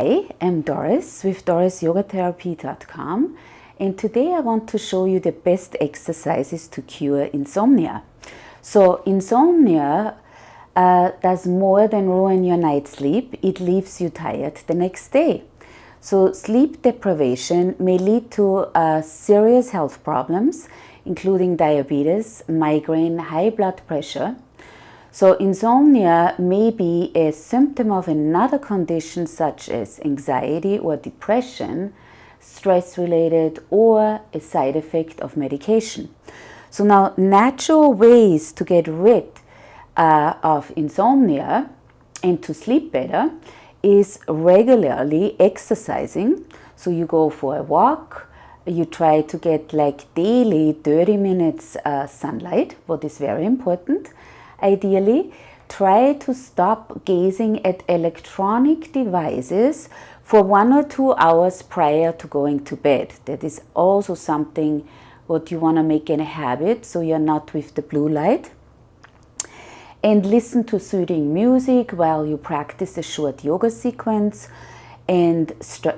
Hi, I'm Doris with dorisyogatherapy.com, and today I want to show you the best exercises to cure insomnia. So insomnia does more than ruin your night's sleep, it leaves you tired the next day. So sleep deprivation may lead to serious health problems, including diabetes, migraine, high blood pressure. So insomnia may be a symptom of another condition such as anxiety or depression, stress-related, or a side effect of medication. So now natural ways to get rid of insomnia and to sleep better is regularly exercising. So you go for a walk, you try to get like daily 30 minutes sunlight, what is very important. Ideally, try to stop gazing at electronic devices for 1 or 2 hours prior to going to bed. That is also something what you want to make a habit, so you're not with the blue light. And listen to soothing music while you practice a short yoga sequence, and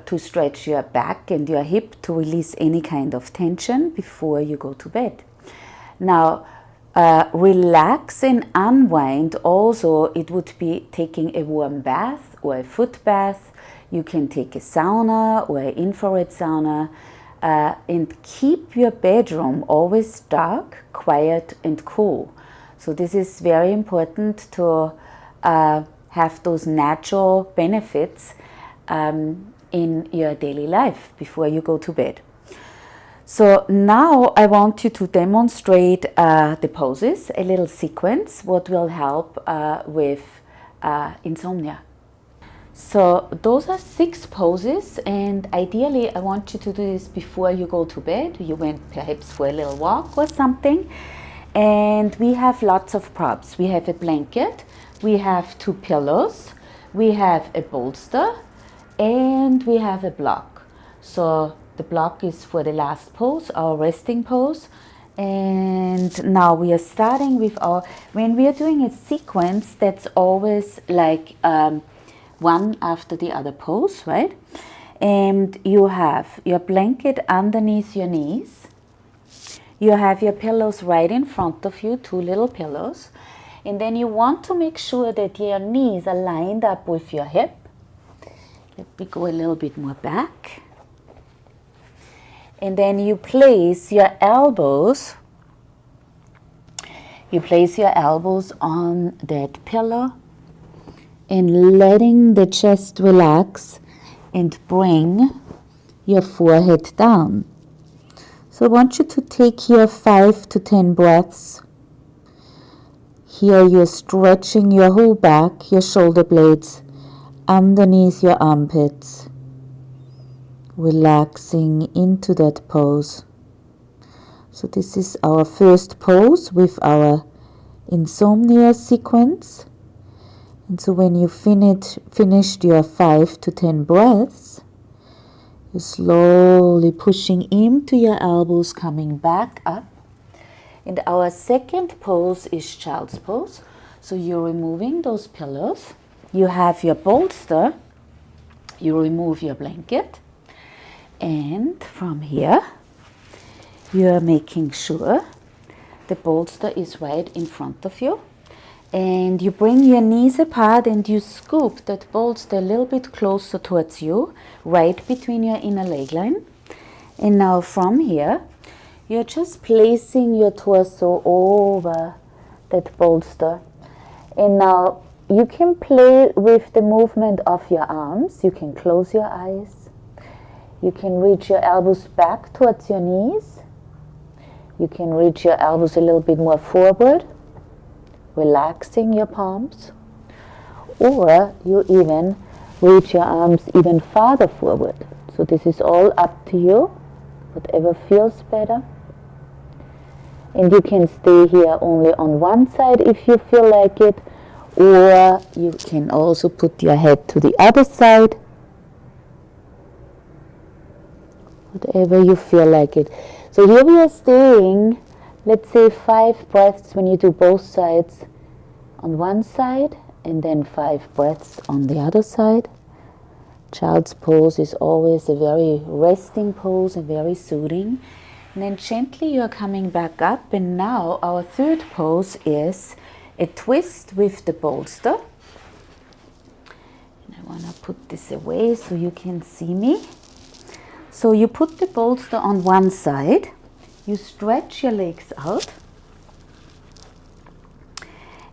to stretch your back and your hip to release any kind of tension before you go to bed. Now, relax and unwind also, it would be taking a warm bath or a foot bath. You can take a sauna or an infrared sauna, and keep your bedroom always dark, quiet and cool. So this is very important to have those natural benefits in your daily life before you go to bed. So now I want you to demonstrate the poses, a little sequence, what will help with insomnia. So those are 6 poses, and ideally I want you to do this before you go to bed. You went perhaps for a little walk or something. And we have lots of props. We have a blanket, we have 2 pillows, we have a bolster, and we have a block. So the block is for the last pose, our resting pose. And now we are starting with when we are doing a sequence, that's always like one after the other pose, right? And you have your blanket underneath your knees. You have your pillows right in front of you, 2 little pillows. And then you want to make sure that your knees are lined up with your hip. Let me go a little bit more back. And then you place your elbows. You place your elbows on that pillow and letting the chest relax and bring your forehead down. So I want you to take here 5 to 10 breaths. Here you're stretching your whole back, your shoulder blades, underneath your armpits. Relaxing into that pose. So this is our first pose with our insomnia sequence. And so when you finished your 5 to 10 breaths, you're slowly pushing into your elbows, coming back up. And our second pose is child's pose. So you're removing those pillows. You have your bolster. You remove your blanket. And from here, you're making sure the bolster is right in front of you. And you bring your knees apart and you scoop that bolster a little bit closer towards you, right between your inner leg line. And now from here, you're just placing your torso over that bolster. And now you can play with the movement of your arms. You can close your eyes. You can reach your elbows back towards your knees. You can reach your elbows a little bit more forward, relaxing your palms. Or you even reach your arms even farther forward. So this is all up to you, whatever feels better. And you can stay here only on one side if you feel like it, or you can also put your head to the other side. Whatever you feel like it. So here we are staying, let's say 5 breaths when you do both sides on one side, and then 5 breaths on the other side. Child's pose is always a very resting pose and very soothing. And then gently you're coming back up, and now our third pose is a twist with the bolster. And I want to put this away so you can see me. So you put the bolster on one side, you stretch your legs out,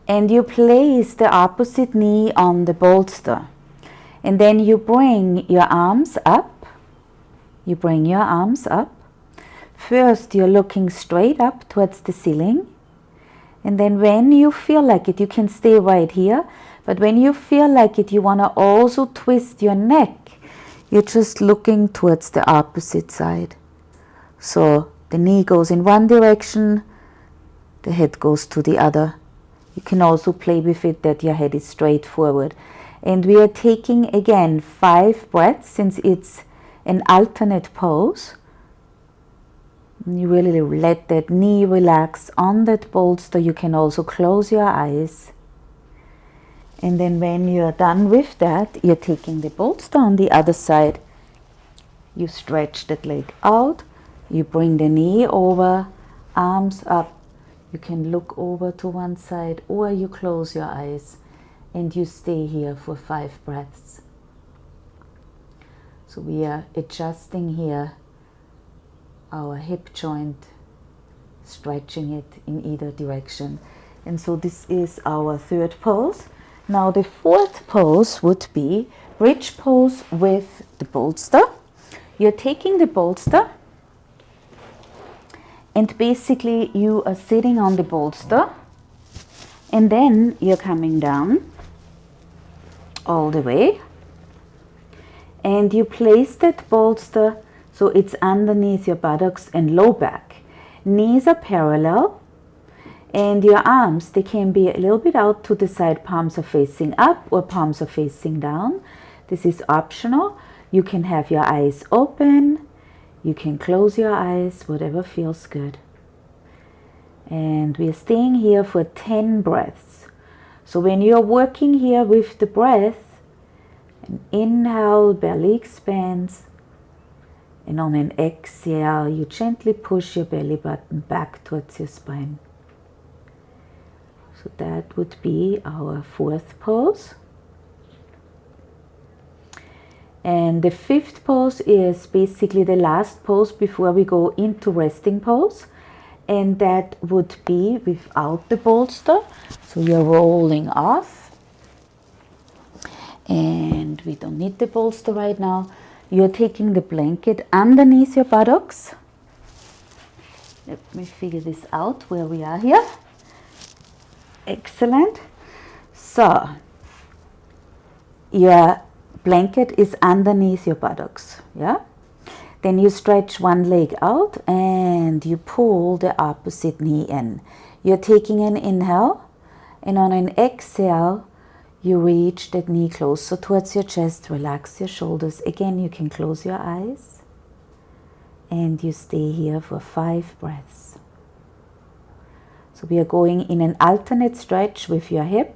and you place the opposite knee on the bolster. And then you bring your arms up. You bring your arms up. First, you're looking straight up towards the ceiling. And then when you feel like it, you can stay right here. But when you feel like it, you want to also twist your neck. You're just looking towards the opposite side. So the knee goes in one direction, the head goes to the other. You can also play with it that your head is straight forward. And we are taking again 5 breaths since it's an alternate pose. You really let that knee relax on that bolster. You can also close your eyes. And then when you're done with that, you're taking the bolster on the other side. You stretch that leg out. You bring the knee over, arms up. You can look over to one side or you close your eyes and you stay here for 5 breaths. So we are adjusting here our hip joint, stretching it in either direction. And so this is our third pose. Now the fourth pose would be bridge pose with the bolster. You're taking the bolster and basically you are sitting on the bolster, and then you're coming down all the way, and you place that bolster so it's underneath your buttocks and low back. Knees are parallel, and your arms, they can be a little bit out to the side. Palms are facing up or palms are facing down. This is optional. You can have your eyes open, you can close your eyes, whatever feels good. And we are staying here for 10 breaths. So when you're working here with the breath, an inhale, belly expands, and on an exhale, you gently push your belly button back towards your spine. So that would be our fourth pose. And the fifth pose is basically the last pose before we go into resting pose. And that would be without the bolster. So you're rolling off. And we don't need the bolster right now. You're taking the blanket underneath your buttocks. Let me figure this out where we are here. Excellent. So your blanket is underneath your buttocks, yeah? Then you stretch one leg out and you pull the opposite knee in. You're taking an inhale, and on an exhale, you reach that knee closer towards your chest, relax your shoulders. Again, you can close your eyes and you stay here for 5 breaths. So we are going in an alternate stretch with your hip.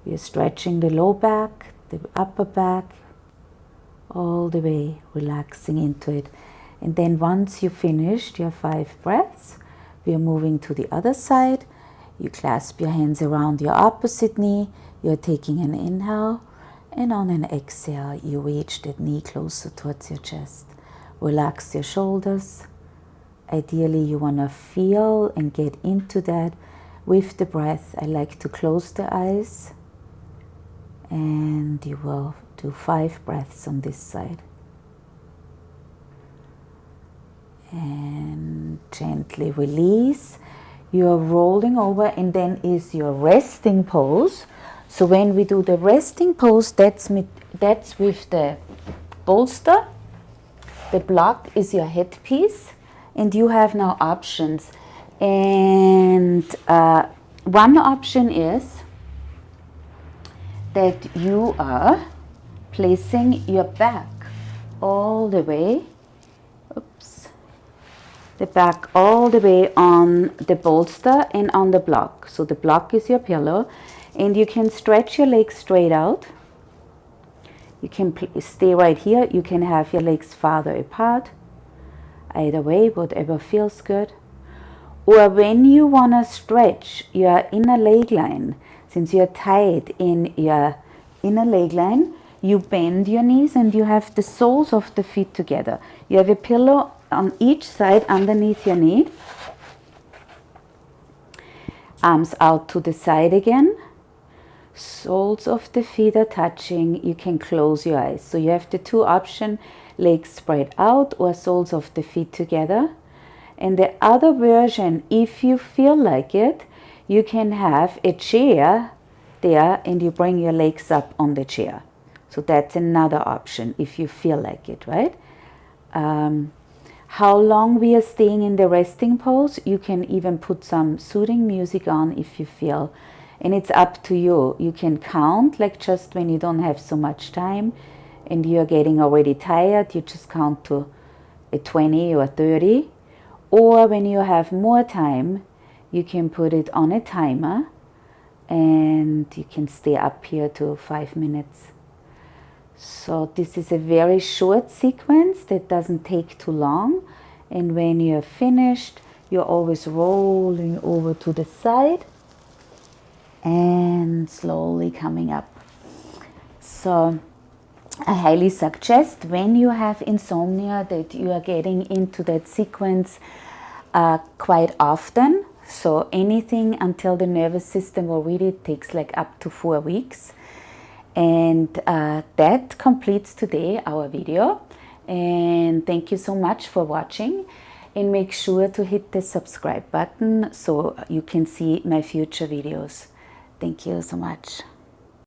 We are stretching the low back, the upper back, all the way, relaxing into it. And then once you finished your 5 breaths, we are moving to the other side. You clasp your hands around your opposite knee. You're taking an inhale, and on an exhale, you reach that knee closer towards your chest. Relax your shoulders. Ideally, you want to feel and get into that with the breath. I like to close the eyes, and you will do 5 breaths on this side. And gently release. You're rolling over, and then is your resting pose. So when we do the resting pose, that's with the bolster. The block is your headpiece, and you have now options. And one option is that you are placing your back all the way, the back all the way on the bolster and on the block. So the block is your pillow, and you can stretch your legs straight out. You can stay right here. You can have your legs farther apart. Either way, whatever feels good. Or when you want to stretch your inner leg line, since you're tight in your inner leg line, you bend your knees and you have the soles of the feet together. You have a pillow on each side underneath your knee. Arms out to the side again. Soles of the feet are touching. You can close your eyes. So you have the two options, legs spread out or soles of the feet together. And the other version, if you feel like it, you can have a chair there and you bring your legs up on the chair. So that's another option if you feel like it, right? How long we are staying in the resting pose, you can even put some soothing music on if you feel. And it's up to you. You can count, like just when you don't have so much time and you're getting already tired, you just count to a 20 or 30. Or when you have more time, you can put it on a timer and you can stay up here to 5 minutes. So this is a very short sequence that doesn't take too long. And when you're finished, you're always rolling over to the side and slowly coming up. So I highly suggest when you have insomnia that you are getting into that sequence quite often. So anything until the nervous system already takes like up to 4 weeks. And that completes today our video. And thank you so much for watching. And make sure to hit the subscribe button so you can see my future videos. Thank you so much.